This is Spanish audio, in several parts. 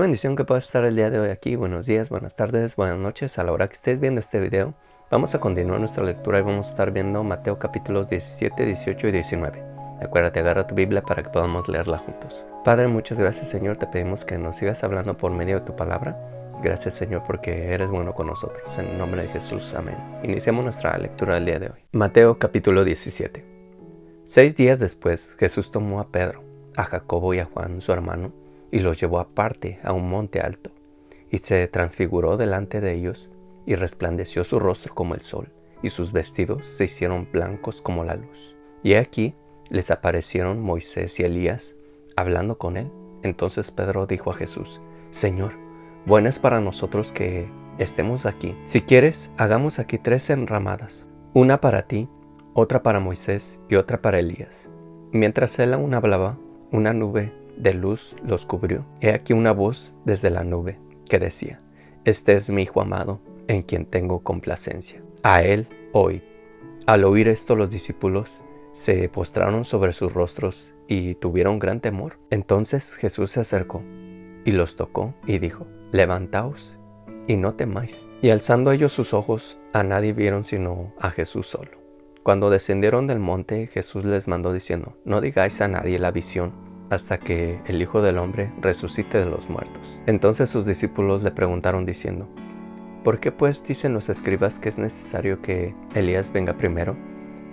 Bendición que puedas estar el día de hoy aquí. Buenos días, buenas tardes, buenas noches. A la hora que estés viendo este video, vamos a continuar nuestra lectura y vamos a estar viendo Mateo capítulos 17, 18 y 19. Acuérdate, agarra tu Biblia para que podamos leerla juntos. Padre, muchas gracias, Señor. Te pedimos que nos sigas hablando por medio de tu palabra. Gracias, Señor, porque eres bueno con nosotros. En el nombre de Jesús, amén. Iniciamos nuestra lectura del día de hoy. Mateo capítulo 17. 6 días después, Jesús tomó a Pedro, a Jacobo y a Juan, su hermano, y los llevó aparte a un monte alto, y se transfiguró delante de ellos, y resplandeció su rostro como el sol, y sus vestidos se hicieron blancos como la luz. Y aquí les aparecieron Moisés y Elías, hablando con él. Entonces Pedro dijo a Jesús: Señor, bueno es para nosotros que estemos aquí. Si quieres, hagamos aquí 3 enramadas, una para ti, otra para Moisés y otra para Elías. Mientras él aún hablaba, una nube de luz los cubrió. He aquí una voz desde la nube que decía: Este es mi Hijo amado, en quien tengo complacencia. A él oíd. Al oír esto, los discípulos se postraron sobre sus rostros y tuvieron gran temor. Entonces Jesús se acercó y los tocó y dijo: Levantaos y no temáis. Y alzando ellos sus ojos, a nadie vieron sino a Jesús solo. Cuando descendieron del monte, Jesús les mandó diciendo: No digáis a nadie la visión hasta que el Hijo del Hombre resucite de los muertos. Entonces sus discípulos le preguntaron diciendo: ¿Por qué pues dicen los escribas que es necesario que Elías venga primero?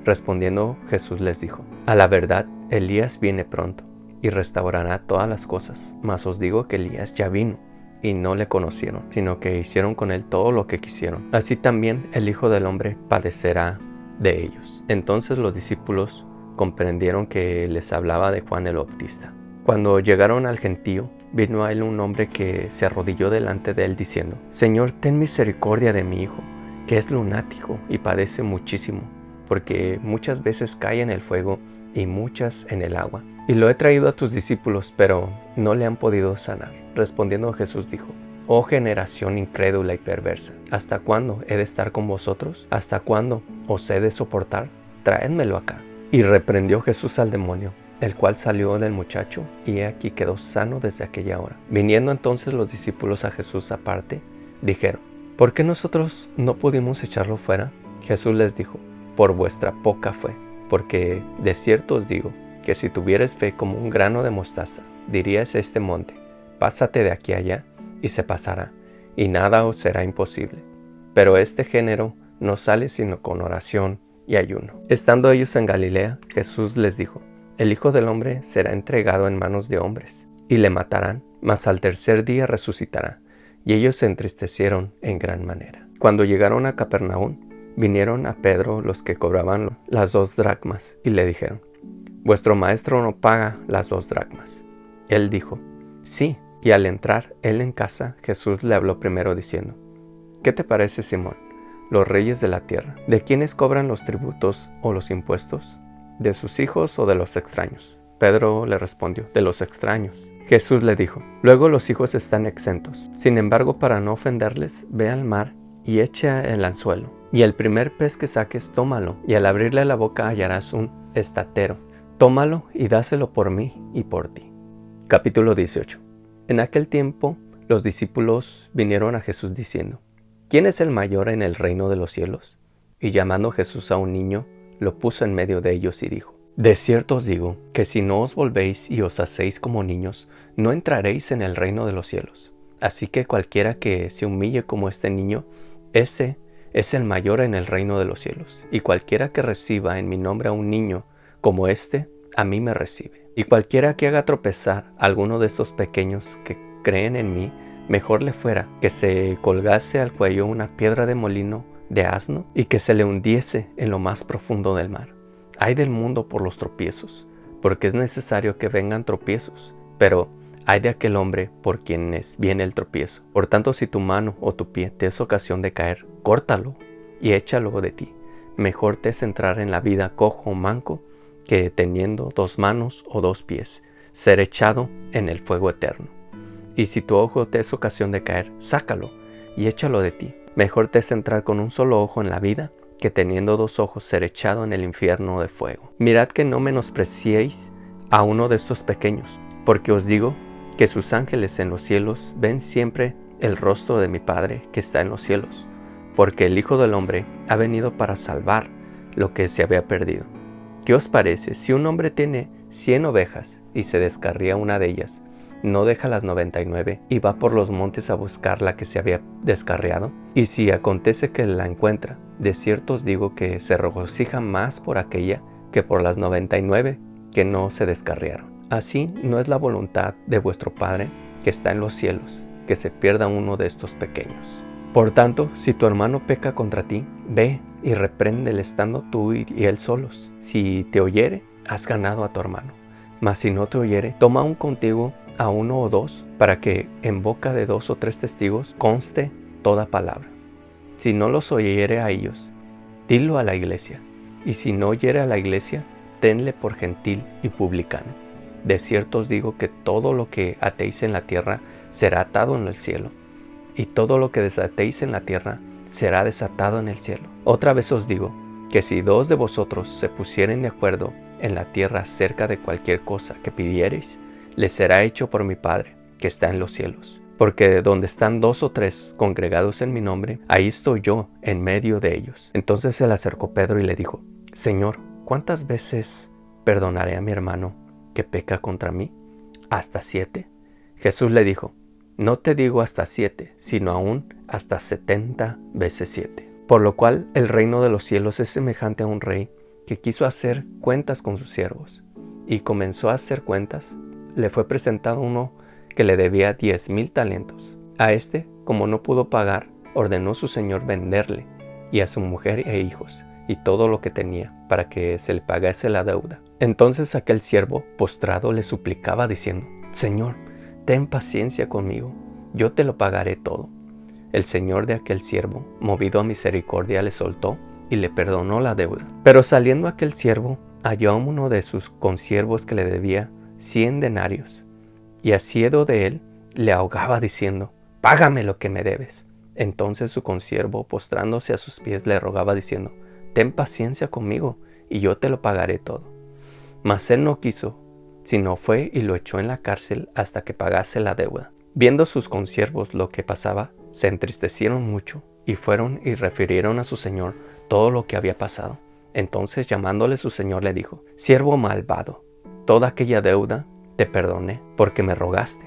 Respondiendo, Jesús les dijo: A la verdad, Elías viene pronto y restaurará todas las cosas. Mas os digo que Elías ya vino y no le conocieron, sino que hicieron con él todo lo que quisieron. Así también el Hijo del Hombre padecerá de ellos. Entonces los discípulos comprendieron que les hablaba de Juan el Bautista. Cuando llegaron al gentío, vino a él un hombre que se arrodilló delante de él diciendo: Señor, ten misericordia de mi hijo, que es lunático y padece muchísimo, porque muchas veces cae en el fuego y muchas en el agua. Y lo he traído a tus discípulos, pero no le han podido sanar. Respondiendo Jesús dijo: Oh generación incrédula y perversa, ¿hasta cuándo he de estar con vosotros? ¿Hasta cuándo os he de soportar? Traédmelo acá. Y reprendió Jesús al demonio, el cual salió del muchacho, y he aquí quedó sano desde aquella hora. Viniendo entonces los discípulos a Jesús aparte, dijeron: ¿Por qué nosotros no pudimos echarlo fuera? Jesús les dijo: Por vuestra poca fe, porque de cierto os digo, que si tuvierais fe como un grano de mostaza, diríais a este monte: Pásate de aquí allá, y se pasará, y nada os será imposible. Pero este género no sale sino con oración y ayuno. Estando ellos en Galilea, Jesús les dijo: El Hijo del Hombre será entregado en manos de hombres, y le matarán, mas al tercer día resucitará. Y ellos se entristecieron en gran manera. Cuando llegaron a Capernaum, vinieron a Pedro los que cobraban las 2 dracmas, y le dijeron: Vuestro maestro no paga las 2 dracmas. Él dijo: Sí. Y al entrar él en casa, Jesús le habló primero diciendo: ¿Qué te parece, Simón? Los reyes de la tierra, ¿de quiénes cobran los tributos o los impuestos? ¿De sus hijos o de los extraños? Pedro le respondió: De los extraños. Jesús le dijo: Luego los hijos están exentos. Sin embargo, para no ofenderles, ve al mar y echa el anzuelo. Y el primer pez que saques, tómalo, y al abrirle la boca hallarás un estatero. Tómalo y dáselo por mí y por ti. Capítulo 18. En aquel tiempo, los discípulos vinieron a Jesús diciendo: ¿Quién es el mayor en el reino de los cielos? Y llamando Jesús a un niño, lo puso en medio de ellos y dijo: De cierto os digo, que si no os volvéis y os hacéis como niños, no entraréis en el reino de los cielos. Así que cualquiera que se humille como este niño, ese es el mayor en el reino de los cielos. Y cualquiera que reciba en mi nombre a un niño como este, a mí me recibe. Y cualquiera que haga tropezar a alguno de estos pequeños que creen en mí, mejor le fuera que se colgase al cuello una piedra de molino de asno y que se le hundiese en lo más profundo del mar. Ay del mundo por los tropiezos, porque es necesario que vengan tropiezos, pero ay de aquel hombre por quienes viene el tropiezo. Por tanto, si tu mano o tu pie te es ocasión de caer, córtalo y échalo de ti. Mejor te es entrar en la vida cojo o manco, que teniendo 2 manos o 2 pies, ser echado en el fuego eterno. Y si tu ojo te es ocasión de caer, sácalo y échalo de ti. Mejor te es entrar con un solo ojo en la vida, que teniendo 2 ojos ser echado en el infierno de fuego. Mirad que no menospreciéis a uno de estos pequeños, porque os digo que sus ángeles en los cielos ven siempre el rostro de mi Padre que está en los cielos, porque el Hijo del Hombre ha venido para salvar lo que se había perdido. ¿Qué os parece? Si un hombre tiene 100 ovejas y se descarría una de ellas, ¿no deja las 99 y va por los montes a buscar la que se había descarriado? Y si acontece que la encuentra, de cierto os digo que se regocija más por aquella que por las 99 que no se descarriaron. Así no es la voluntad de vuestro Padre que está en los cielos, que se pierda uno de estos pequeños. Por tanto, si tu hermano peca contra ti, ve y repréndele estando tú y él solos. Si te oyere, has ganado a tu hermano. Mas si no te oyere, toma aún contigo a 1 o 2, para que en boca de 2 o 3 testigos conste toda palabra. Si no los oyere a ellos, dilo a la iglesia. Y si no oyere a la iglesia, tenle por gentil y publicano. De cierto os digo que todo lo que atéis en la tierra será atado en el cielo, y todo lo que desatéis en la tierra será desatado en el cielo. Otra vez os digo, que si 2 de vosotros se pusieren de acuerdo en la tierra acerca de cualquier cosa que pidiereis, les será hecho por mi Padre, que está en los cielos. Porque donde están 2 o 3 congregados en mi nombre, ahí estoy yo en medio de ellos. Entonces se le acercó Pedro y le dijo, Señor, ¿cuántas veces perdonaré a mi hermano que peca contra mí? ¿Hasta 7? Jesús le dijo, no te digo hasta 7, sino aún hasta 70 veces 7. Por lo cual el reino de los cielos es semejante a un rey que quiso hacer cuentas con sus siervos. Y comenzó a hacer cuentas. Le fue presentado uno que le debía 10,000 talentos. A este, como no pudo pagar, ordenó su señor venderle, y a su mujer e hijos, y todo lo que tenía, para que se le pagase la deuda. Entonces aquel siervo, postrado, le suplicaba diciendo, Señor, ten paciencia conmigo, yo te lo pagaré todo. El señor de aquel siervo, movido a misericordia, le soltó y le perdonó la deuda. Pero saliendo aquel siervo, halló a uno de sus consiervos que le debía 100 denarios, y asido de él, le ahogaba diciendo, págame lo que me debes. Entonces su consiervo, postrándose a sus pies, le rogaba diciendo, ten paciencia conmigo, y yo te lo pagaré todo. Mas él no quiso, sino fue y lo echó en la cárcel hasta que pagase la deuda. Viendo sus consiervos lo que pasaba, se entristecieron mucho, y fueron y refirieron a su señor todo lo que había pasado. Entonces llamándole su señor le dijo, siervo malvado, toda aquella deuda te perdoné, porque me rogaste.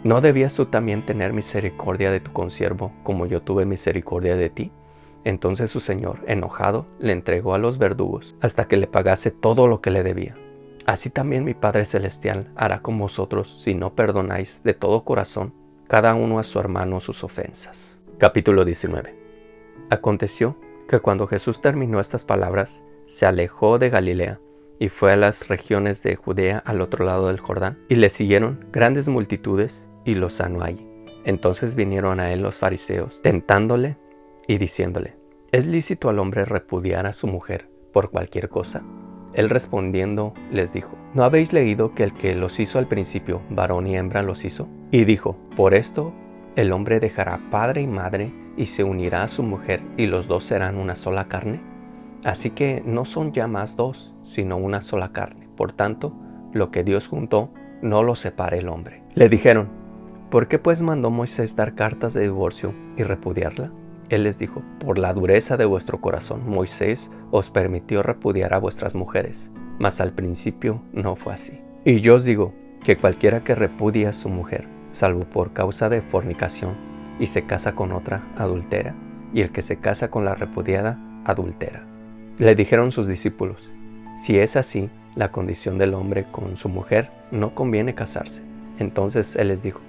¿No debías tú también tener misericordia de tu consiervo, como yo tuve misericordia de ti? Entonces su señor, enojado, le entregó a los verdugos, hasta que le pagase todo lo que le debía. Así también mi Padre Celestial hará con vosotros, si no perdonáis de todo corazón, cada uno a su hermano sus ofensas. Capítulo 19. Aconteció que cuando Jesús terminó estas palabras, se alejó de Galilea, y fue a las regiones de Judea al otro lado del Jordán, y le siguieron grandes multitudes, y lo sanó allí. Entonces vinieron a él los fariseos, tentándole y diciéndole, ¿es lícito al hombre repudiar a su mujer por cualquier cosa? Él respondiendo les dijo, ¿no habéis leído que el que los hizo al principio, varón y hembra los hizo? Y dijo, por esto el hombre dejará padre y madre, y se unirá a su mujer, y los dos serán una sola carne. Así que no son ya más dos, sino una sola carne. Por tanto, lo que Dios juntó, no lo separe el hombre. Le dijeron, ¿por qué pues mandó Moisés dar cartas de divorcio y repudiarla? Él les dijo, por la dureza de vuestro corazón, Moisés os permitió repudiar a vuestras mujeres, mas al principio no fue así. Y yo os digo, que cualquiera que repudie a su mujer, salvo por causa de fornicación, y se casa con otra, adultera, y el que se casa con la repudiada, adultera. Le dijeron sus discípulos, si es así, la condición del hombre con su mujer, no conviene casarse. Entonces él les dijo,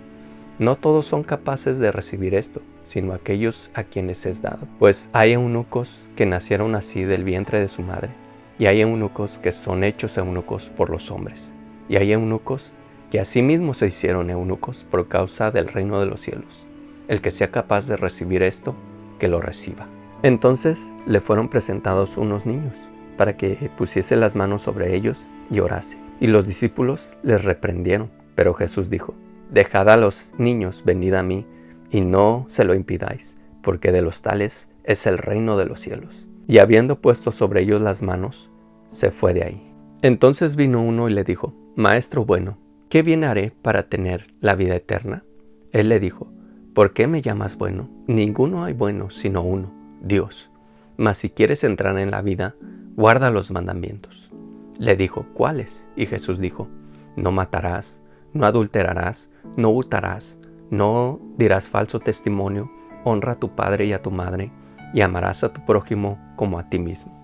no todos son capaces de recibir esto, sino aquellos a quienes es dado. Pues hay eunucos que nacieron así del vientre de su madre, y hay eunucos que son hechos eunucos por los hombres, y hay eunucos que asimismo se hicieron eunucos por causa del reino de los cielos. El que sea capaz de recibir esto, que lo reciba. Entonces le fueron presentados unos niños, para que pusiese las manos sobre ellos y orase. Y los discípulos les reprendieron, pero Jesús dijo, dejad a los niños, venid a mí, y no se lo impidáis, porque de los tales es el reino de los cielos. Y habiendo puesto sobre ellos las manos, se fue de ahí. Entonces vino uno y le dijo, Maestro bueno, ¿qué bien haré para tener la vida eterna? Él le dijo, ¿por qué me llamas bueno? Ninguno hay bueno sino uno, Dios. Mas si quieres entrar en la vida, guarda los mandamientos. Le dijo, ¿cuáles? Y Jesús dijo, no matarás, no adulterarás, no hurtarás, no dirás falso testimonio, honra a tu padre y a tu madre, y amarás a tu prójimo como a ti mismo.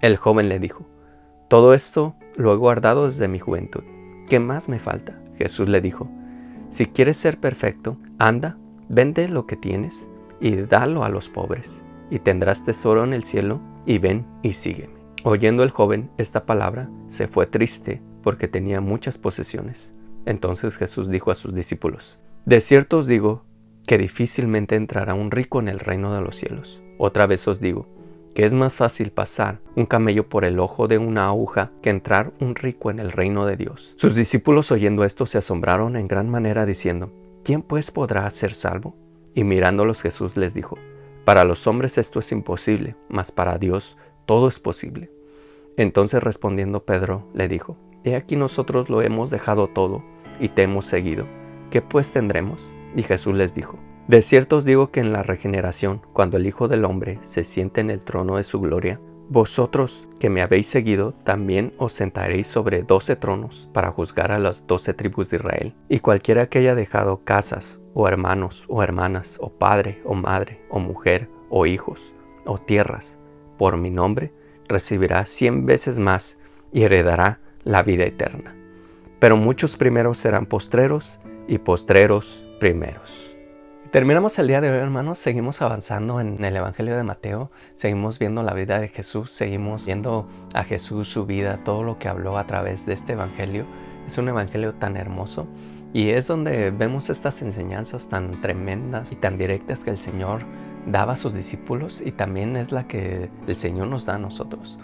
El joven le dijo, todo esto lo he guardado desde mi juventud. ¿Qué más me falta? Jesús le dijo, si quieres ser perfecto, anda, vende lo que tienes y dalo a los pobres, y tendrás tesoro en el cielo, y ven y sígueme. Oyendo el joven esta palabra, se fue triste porque tenía muchas posesiones. Entonces Jesús dijo a sus discípulos, de cierto os digo que difícilmente entrará un rico en el reino de los cielos. Otra vez os digo, que es más fácil pasar un camello por el ojo de una aguja que entrar un rico en el reino de Dios. Sus discípulos oyendo esto se asombraron en gran manera diciendo, ¿quién pues podrá ser salvo? Y mirándolos Jesús les dijo, para los hombres esto es imposible, mas para Dios todo es posible. Entonces respondiendo Pedro le dijo, he aquí nosotros lo hemos dejado todo y te hemos seguido. ¿Qué pues tendremos? Y Jesús les dijo, de cierto os digo que en la regeneración, cuando el Hijo del Hombre se siente en el trono de su gloria, vosotros que me habéis seguido, también os sentaréis sobre 12 tronos para juzgar a las 12 tribus de Israel. Y cualquiera que haya dejado casas, o hermanos, o hermanas, o padre, o madre, o mujer, o hijos, o tierras, por mi nombre, recibirá 100 veces más y heredará la vida eterna. Pero muchos primeros serán postreros, y postreros primeros. Terminamos el día de hoy, hermanos. Seguimos avanzando en el Evangelio de Mateo. Seguimos viendo la vida de Jesús. Seguimos viendo a Jesús, su vida, todo lo que habló a través de este Evangelio. Es un Evangelio tan hermoso. Y es donde vemos estas enseñanzas tan tremendas y tan directas que el Señor daba a sus discípulos. Y también es la que el Señor nos da a nosotros.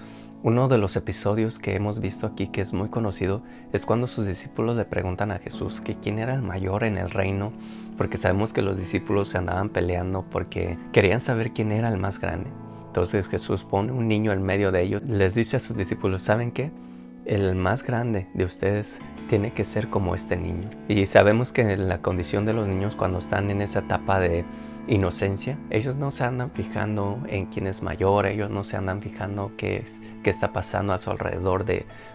Uno de los episodios que hemos visto aquí, que es muy conocido, es cuando sus discípulos le preguntan a Jesús que quién era el mayor en el reino, porque sabemos que los discípulos se andaban peleando porque querían saber quién era el más grande. Entonces Jesús pone un niño en medio de ellos, les dice a sus discípulos, ¿saben qué? El más grande de ustedes tiene que ser como este niño. Y sabemos que en la condición de los niños cuando están en esa etapa de inocencia, ellos no se andan fijando en quién es mayor, ellos no se andan fijando qué está pasando a su alrededor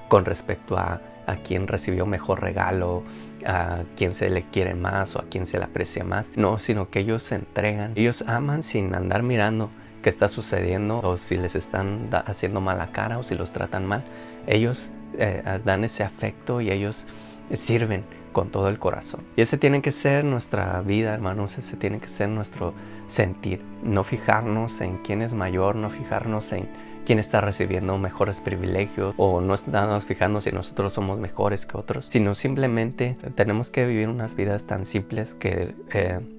con respecto a quién recibió mejor regalo, a quién se le quiere más o a quién se le aprecia más. No, sino que ellos se entregan, ellos aman sin andar mirando qué está sucediendo o si les están haciendo mala cara o si los tratan mal. Ellos dan ese afecto y ellos sirven con todo el corazón. Y ese tiene que ser nuestra vida, hermanos, ese tiene que ser nuestro sentir. No fijarnos en quién es mayor, no fijarnos en quién está recibiendo mejores privilegios o no estamos fijando si nosotros somos mejores que otros, sino simplemente tenemos que vivir unas vidas tan simples que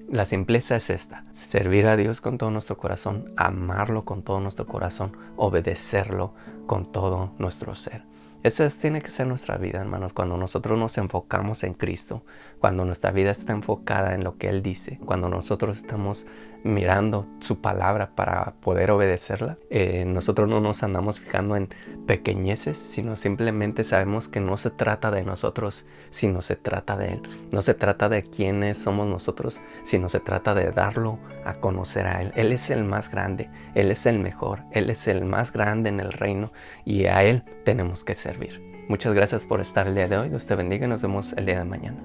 la simpleza es esta: servir a Dios con todo nuestro corazón, amarlo con todo nuestro corazón, obedecerlo con todo nuestro ser. Esa tiene que ser nuestra vida, hermanos, cuando nosotros nos enfocamos en Cristo, cuando nuestra vida está enfocada en lo que Él dice, cuando nosotros estamos mirando su palabra para poder obedecerla. Nosotros no nos andamos fijando en pequeñeces, sino simplemente sabemos que no se trata de nosotros, sino se trata de Él. No se trata de quiénes somos nosotros, sino se trata de darlo a conocer a Él. Él es el más grande, Él es el mejor, Él es el más grande en el reino y a Él tenemos que servir. Muchas gracias por estar el día de hoy. Dios te bendiga y nos vemos el día de mañana.